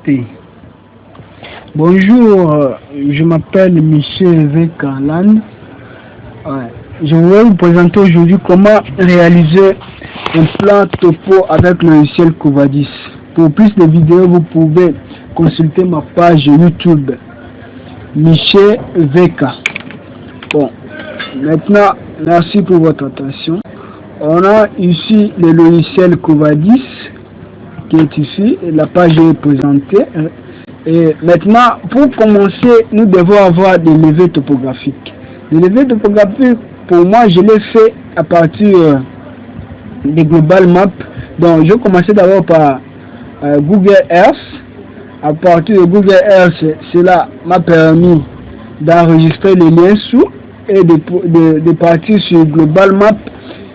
Namaste. Bonjour, je m'appelle Michel Vekalan. Je vais vous présenter aujourd'hui comment réaliser un plan topo avec le logiciel Covadis. Pour plus de vidéos, vous pouvez consulter ma page YouTube Michel Veka. Bon, maintenant, merci pour votre attention. On a ici le logiciel Covadis qui est ici, la page est présentée. Et maintenant, pour commencer, nous devons avoir des levées topographiques. Les levées topographiques, pour moi, je les fais à partir des Global Maps. Donc, je vais commencer d'abord par Google Earth. À partir de Google Earth, cela m'a permis d'enregistrer les liens sous et de partir sur Global Map.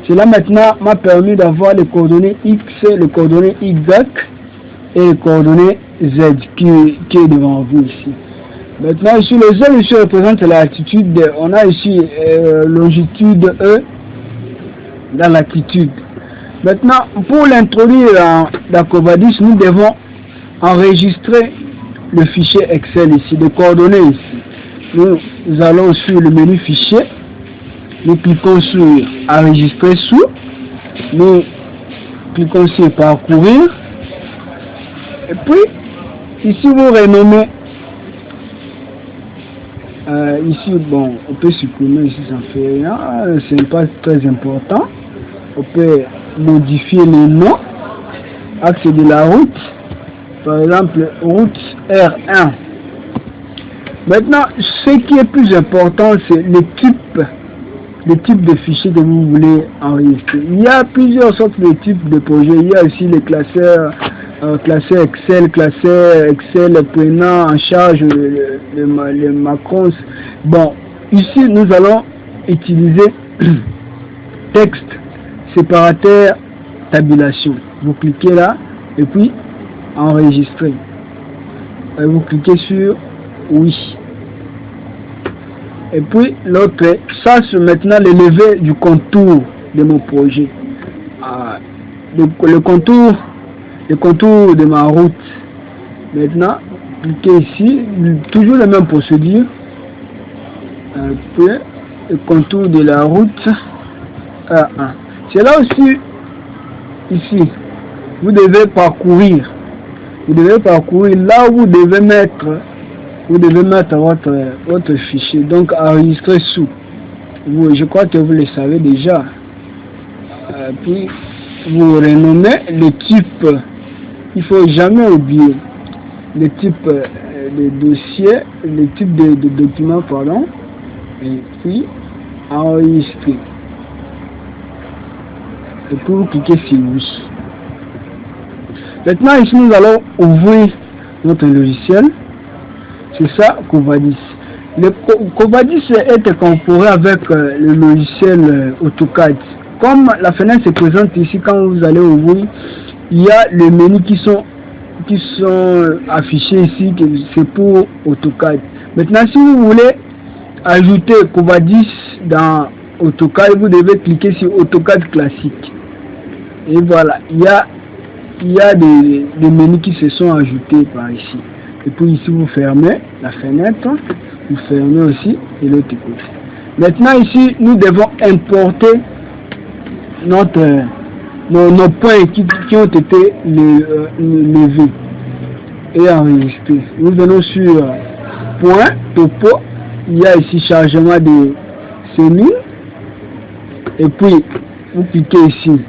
Cela maintenant m'a permis d'avoir les coordonnées X, les coordonnées Y et les coordonnées Z qui est devant vous ici. Maintenant ici le Z ici représente la latitude. On a ici longitude E dans latitude. Maintenant pour l'introduire dans Covadis, nous devons enregistrer le fichier Excel ici, les coordonnées ici. Nous allons sur le menu fichier. Nous cliquons sur enregistrer sous, nous cliquons sur parcourir, et puis ici vous renommez, ici bon on peut supprimer ici ça ne fait rien, c'est pas très important, on peut modifier le nom, axe de la route, par exemple route R1. Maintenant ce qui est plus important c'est le type de fichier que vous voulez enregistrer. Il y a plusieurs sortes de types de projets. Il y a aussi les classeurs, classeurs Excel prenant en charge les macros. Bon, ici nous allons utiliser texte séparateur tabulation. Vous cliquez là et puis enregistrer. Et vous cliquez sur oui. Et puis l'autre, ça c'est maintenant le levé du contour de mon projet. Le contour de ma route. Maintenant, cliquez ici, toujours la même procédure. Puis le contour de la route A1. C'est là aussi, ici, vous devez parcourir. Vous devez parcourir là où vous devez mettre votre fichier, donc enregistrer sous. Je crois que vous le savez déjà. Puis vous renommez le type, il faut jamais oublier le type de dossier, le type de document, pardon, et puis enregistrer. Et puis vous cliquez sur oui. Maintenant ici nous allons ouvrir notre logiciel. C'est ça Covadis. Le Covadis est incorporé avec le logiciel AutoCAD. Comme la fenêtre se présente ici, quand vous allez ouvrir, il y a les menus qui sont affichés ici, c'est pour AutoCAD. Maintenant, si vous voulez ajouter Covadis dans AutoCAD, vous devez cliquer sur AutoCAD classique. Et voilà, il y a des menus qui se sont ajoutés par ici. Et puis ici vous fermez la fenêtre, vous fermez aussi de l'autre côté. Maintenant ici nous devons importer nos points qui ont été levés et enregistrés. Nous venons sur point topo, il y a ici chargement de cellules et puis vous cliquez ici.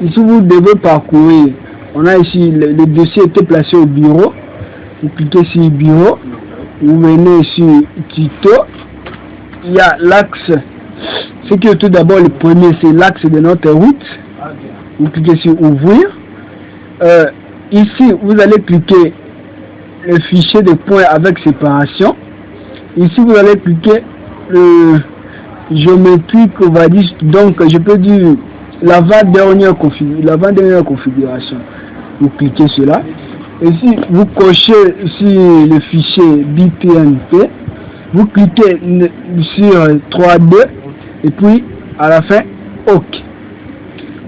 Ici vous devez parcourir. On a ici le dossier était placé au bureau. Vous cliquez sur bureau, vous venez sur tuto, il y a l'axe, ce qui est tout d'abord le premier, c'est l'axe de notre route, vous cliquez sur ouvrir, ici vous allez cliquer le fichier de points avec séparation, ici vous allez cliquer le géométrie Covadis, donc je peux dire l'avant-dernière configuration, vous cliquez sur là. Et si vous cochez sur le fichier BPNP, vous cliquez sur 3D et puis à la fin OK.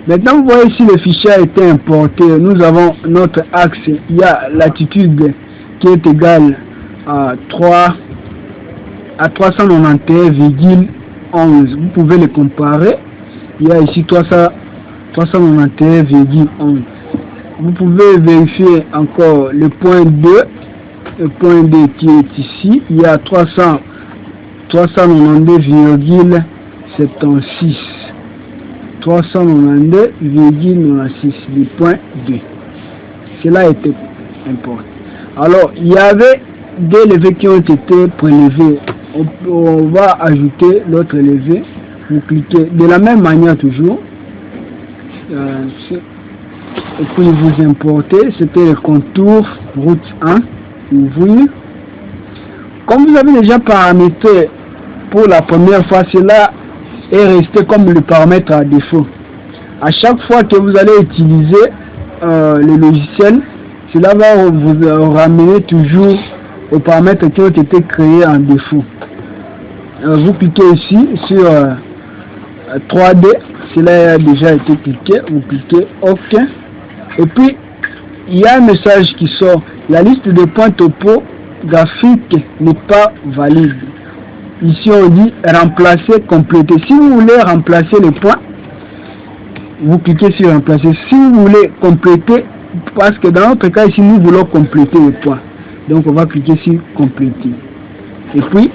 Maintenant, vous voyez si le fichier a été importé, nous avons notre axe, il y a latitude qui est égale à 391,11. Vous pouvez le comparer. Il y a ici 391,11. Vous pouvez vérifier encore le point 2. Le point 2 qui est ici. Il y a 392,76. 392,96. Le point 2. Cela était important. Alors, il y avait des levées qui ont été prélevées. On va ajouter l'autre levé. Vous cliquez de la même manière toujours. Et puis vous importez. C'était le contour route 1. Ouvrir. Comme vous avez déjà paramétré pour la première fois, cela est resté comme le paramètre à défaut. À chaque fois que vous allez utiliser le logiciel, cela va vous ramener toujours aux paramètres qui ont été créés en défaut. Vous cliquez ici sur 3D, cela a déjà été cliqué, vous cliquez OK. Et puis, il y a un message qui sort. La liste de points topographiques n'est pas valide. Ici, on dit remplacer, compléter. Si vous voulez remplacer les points, vous cliquez sur remplacer. Si vous voulez compléter, parce que dans notre cas ici, nous voulons compléter les points. Donc, on va cliquer sur compléter. Et puis,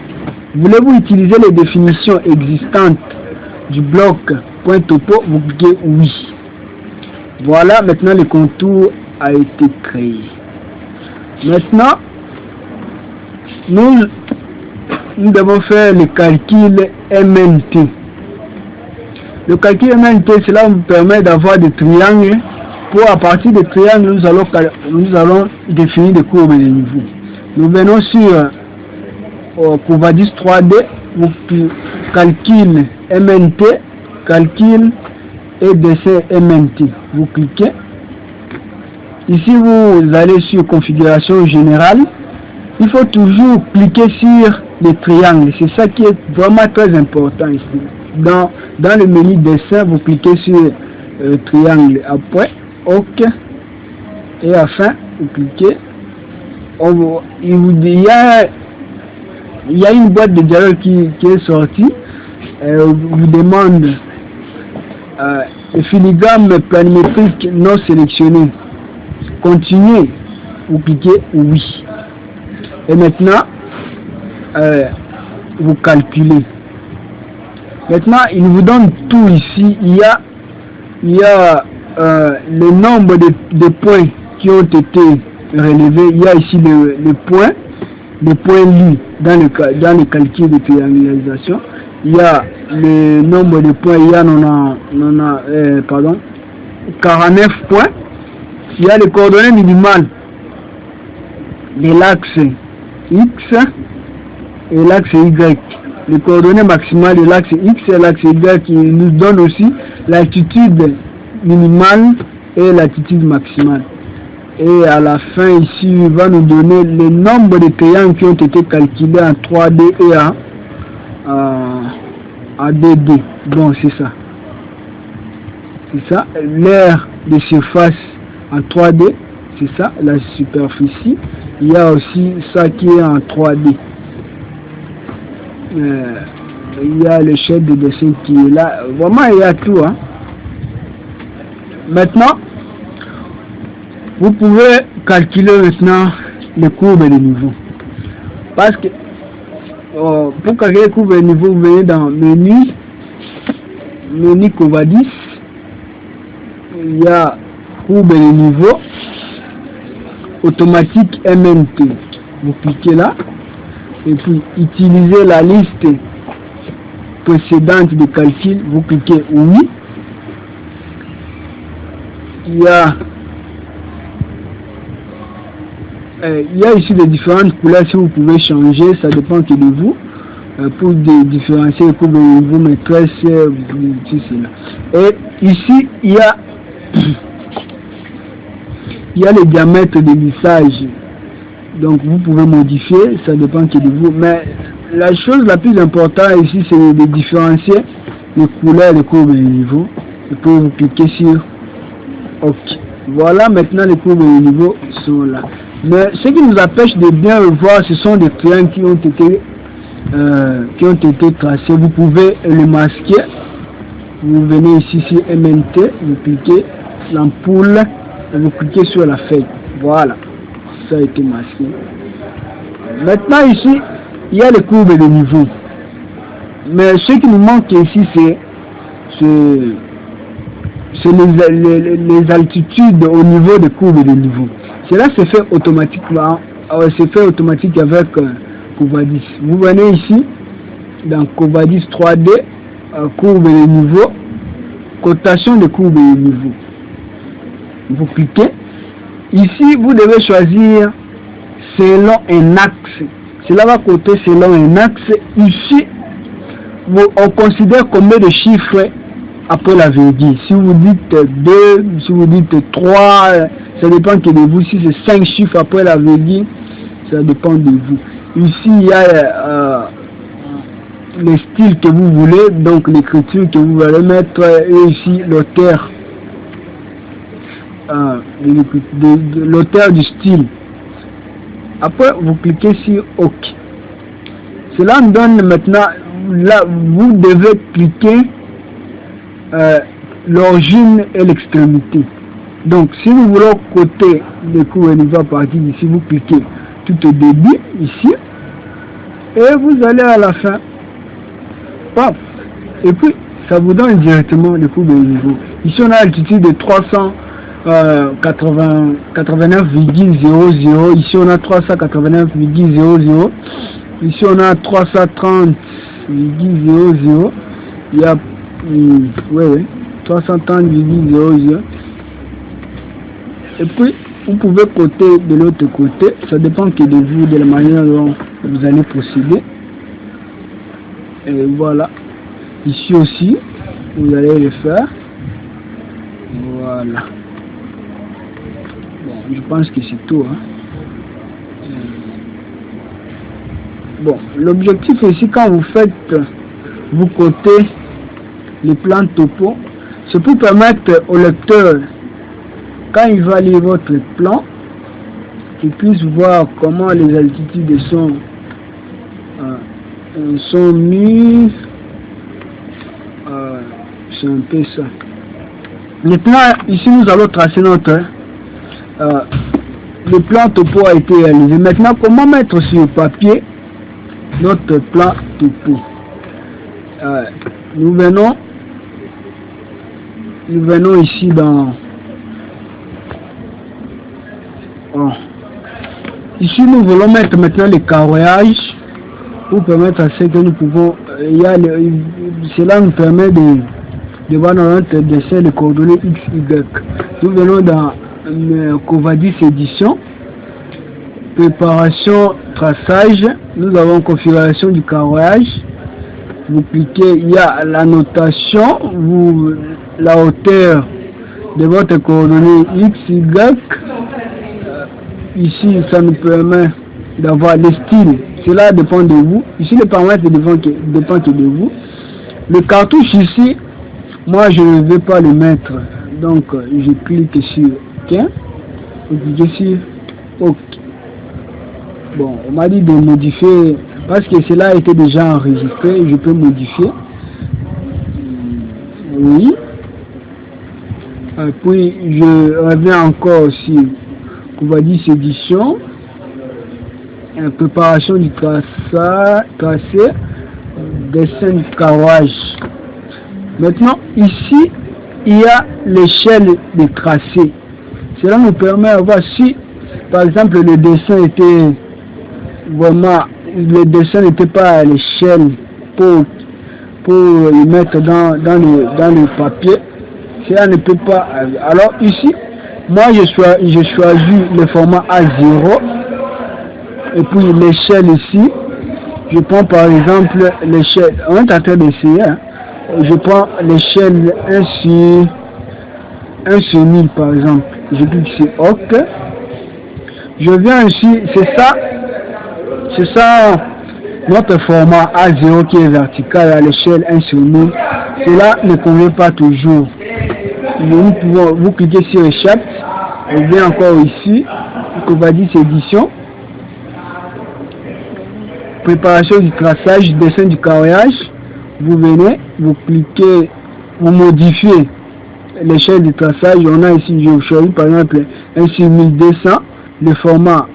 voulez-vous utiliser les définitions existantes du bloc point topo? Vous cliquez oui. Voilà, maintenant le contour a été créé. Maintenant, nous devons faire le calcul MNT. Le calcul MNT, cela nous permet d'avoir des triangles. Pour à partir des triangles, nous allons définir des courbes et des niveaux. Nous venons sur Covadis 3D, vous calcul MNT, calcul et dessin MNT. Vous cliquez. Ici, vous allez sur configuration générale. Il faut toujours cliquer sur les triangles. C'est ça qui est vraiment très important ici. Dans le menu dessin, vous cliquez sur triangle. Après, OK. Et enfin, vous cliquez. Il y a une boîte de dialogue qui est sortie. Vous demande filigrane planimétrique non sélectionné. Continuez, vous cliquez oui. Et maintenant, vous calculez. Maintenant, il vous donne tout ici. Il y a le nombre de points qui ont été relevés. Il y a ici le point lu dans le calcul de triangularisation. Il y a le nombre de points. Il y a 49 points. Il y a les coordonnées minimales de l'axe X et l'axe Y. Les coordonnées maximales de l'axe X et l'axe Y qui nous donnent aussi l'altitude minimale et l'altitude maximale. Et à la fin ici, il va nous donner le nombre de triangles qui ont été calculés en 3D et en 2D. Bon, c'est ça. C'est ça. L'aire de surface en 3D, c'est ça, la superficie. Il y a aussi ça qui est en 3D. Il y a le chef de dessin qui est là. Vraiment, il y a tout. Hein. Maintenant, vous pouvez calculer maintenant les courbes et les niveaux. Parce que pour calculer les courbes et les niveaux, vous venez dans menu Covadis. Il y a courbe et les niveaux automatique MNT. Vous cliquez là et puis utilisez la liste précédente de calcul. Vous cliquez oui. Il y a ici des différentes couleurs. Si vous pouvez changer, ça dépend que de vous. Pour différencier les courbes et les niveaux maîtresse, et ici il y a le diamètre de lissage. Donc vous pouvez modifier, ça dépend que de vous. Mais la chose la plus importante ici, c'est de différencier les couleurs, les courbes et les niveaux. et puis vous cliquez sur OK. Voilà, maintenant les courbes et les niveaux sont là. Mais ce qui nous empêche de bien le voir, ce sont des triangles qui ont été tracés. Vous pouvez le masquer. Vous venez ici sur MNT, vous cliquez l'ampoule et vous cliquez sur la feuille. Voilà, ça a été masqué. Maintenant ici, il y a les courbes et les niveaux. Mais ce qui nous manque ici, c'est les altitudes au niveau des courbes et des niveaux. Cela se fait automatiquement, c'est fait automatique avec Covadis. Vous venez ici dans Covadis 3D, courbes et les niveaux, cotation de courbes et les niveaux. Vous cliquez. Ici, vous devez choisir selon un axe. Cela va coter selon un axe. Ici, on considère combien de chiffres après la virgule. Si vous dites 2, si vous dites 3, ça dépend que de vous. Si c'est 5 chiffres après la virgule, ça dépend de vous. Ici, il y a les styles que vous voulez, donc l'écriture que vous allez mettre, et ici l'auteur. L'auteur du style. Après, vous cliquez sur OK. Cela me donne maintenant, là, vous devez cliquer l'origine et l'extrémité. Donc, si vous voulez coter le cours et niveau à partir d'ici, vous cliquez tout au début, ici, et vous allez à la fin. Paf. Et puis, ça vous donne directement le cours de niveau. Ici, on a l'altitude de 389,00. Ici, on a 389,00. Ici, on a 330,00. Il y a 330,00. Et puis, vous pouvez coter de l'autre côté. Ça dépend que de vous, de la manière dont vous allez procéder. Et voilà. Ici aussi, vous allez le faire. Voilà. Bon, je pense que c'est tout. Hein. Bon, l'objectif ici, quand vous faites, vous cotez les plans topo, c'est pour permettre au lecteur, quand il va lire votre plan, qu'il puisse voir comment les altitudes sont mises. C'est un peu ça. Maintenant, ici, nous allons tracer notre... le plan topo a été réalisé. Maintenant, comment mettre sur papier notre plan topo? Nous venons ici dans... Ici, nous voulons mettre maintenant les carreages pour permettre à ce que nous pouvons... cela nous permet de voir dans notre dessin les coordonnées X, Y. Nous venons dans Covadis édition, préparation, traçage. Nous avons configuration du carreage. Vous cliquez, il y a la notation, la hauteur de votre coordonnée X, Y. Ici, ça nous permet d'avoir les styles. Cela dépend de vous. Ici, les paramètres dépendent que de vous. Le cartouche ici, moi, je ne vais pas le mettre. Donc, je clique sur OK. Vous cliquez sur OK. Bon, on m'a dit de modifier, parce que cela a été déjà enregistré, je peux modifier. Oui. Et puis, je reviens encore sur Covadis édition. Préparation du tracé, dessin du carrelage. Maintenant, ici, il y a l'échelle des tracés. Cela nous permet de voir si, par exemple, le dessin était vraiment, le dessin n'était pas à l'échelle pour le mettre dans le papier. Cela ne peut pas. Alors ici, moi, j'ai choisi le format A0. Et puis l'échelle ici, je prends par exemple l'échelle, on est en train d'essayer, hein. Je prends l'échelle 1 sur 1000 par exemple, je clique sur OK, je viens ici, c'est ça notre format A0 qui est vertical à l'échelle 1 sur 1000, cela ne convient pas toujours, vous cliquez sur Échappe, et bien encore ici, Covadis Édition, préparation du traçage, dessin du carrelage. Vous venez, vous cliquez, vous modifiez l'échelle du traçage. On a ici, je choisis par exemple un 6200, le format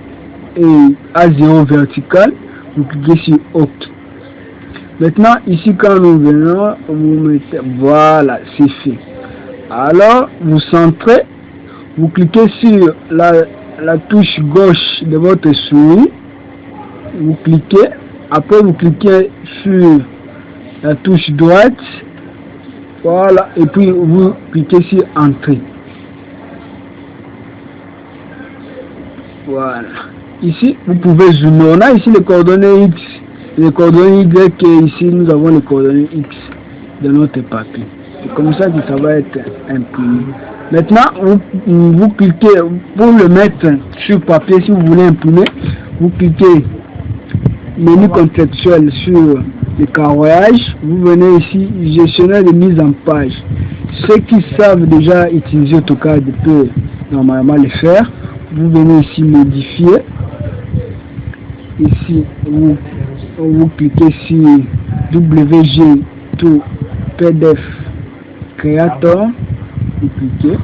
est A0 vertical. Vous cliquez sur OK. Maintenant ici, quand nous venons, vous mettez, voilà, c'est fait. Alors vous centrez, vous cliquez sur la touche gauche de votre souris, vous cliquez, après vous cliquez sur la touche droite, voilà, et puis vous cliquez sur Entrée. Voilà. Ici, vous pouvez zoomer. On a ici les coordonnées X, les coordonnées Y, et ici nous avons les coordonnées X de notre papier. C'est comme ça que ça va être imprimé. Maintenant, vous cliquez, pour le mettre sur papier, si vous voulez imprimer, vous cliquez menu contextuel sur le carrelage, vous venez ici, gestionnaire de mise en page. Ceux qui savent déjà utiliser AutoCAD peuvent normalement le faire. Vous venez ici modifier. Ici, vous cliquez sur WG to PDF Creator. Vous cliquez.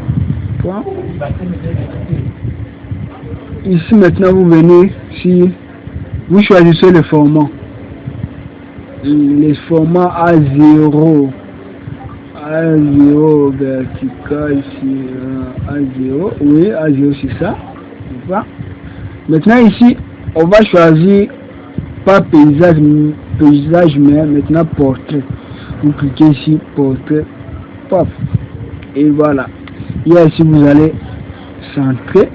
Point. Ici maintenant, vous venez sur, vous choisissez le format. Les formats A0 vertical sur A0, oui, A0 c'est ça. Maintenant ici, on va choisir pas paysage, mais maintenant portrait. Vous cliquez ici, portrait, pop, et voilà. Il y a ici, vous allez centrer,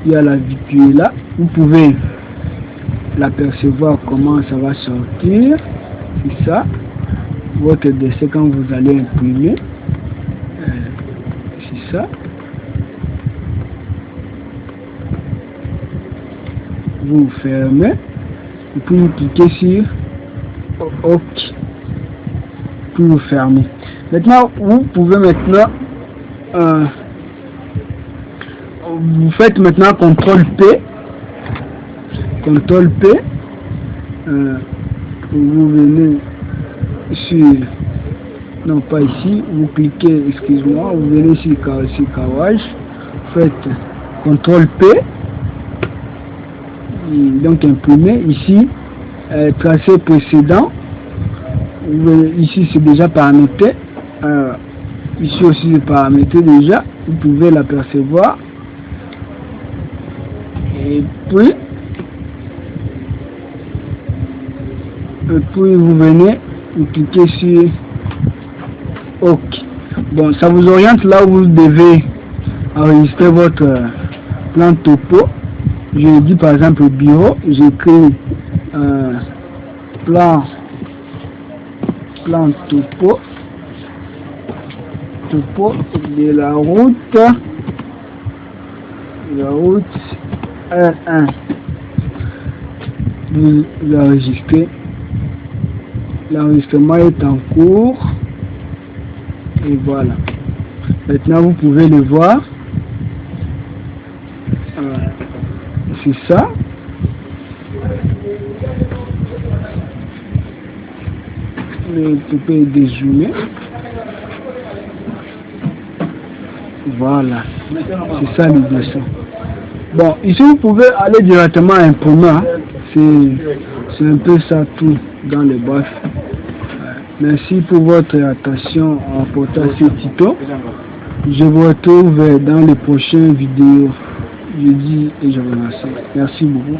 il y a la vie qui est là, vous pouvez l'apercevoir comment ça va sortir. C'est ça, votre dessin quand vous allez imprimer, c'est ça. Vous fermez, et puis vous cliquez sur OK, puis vous fermez. Maintenant, vous pouvez maintenant, vous faites maintenant CTRL P, CTRL P. Vous venez sur, non pas ici, vous cliquez, excuse-moi, vous venez sur carrelage, faites CTRL P, donc imprimer ici, tracé précédent, ici c'est déjà paramétré, ici aussi c'est paramétré déjà, vous pouvez l'apercevoir, et puis vous venez, vous cliquez sur OK. Bon, ça vous oriente là où vous devez enregistrer votre plan topo. Je dis par exemple bureau, j'écris plan topo de la route R1. Vous enregistrez. L'enregistrement est en cours. Et voilà. Maintenant, vous pouvez le voir. C'est ça. Le topo est dézoomé. Voilà. C'est ça le dessin. Bon, ici, vous pouvez aller directement à imprimer. C'est un peu ça tout dans le bref. Merci pour votre attention en portant ce tuto. Je vous retrouve dans les prochaines vidéos. Je dis et je vous remercie. Merci beaucoup.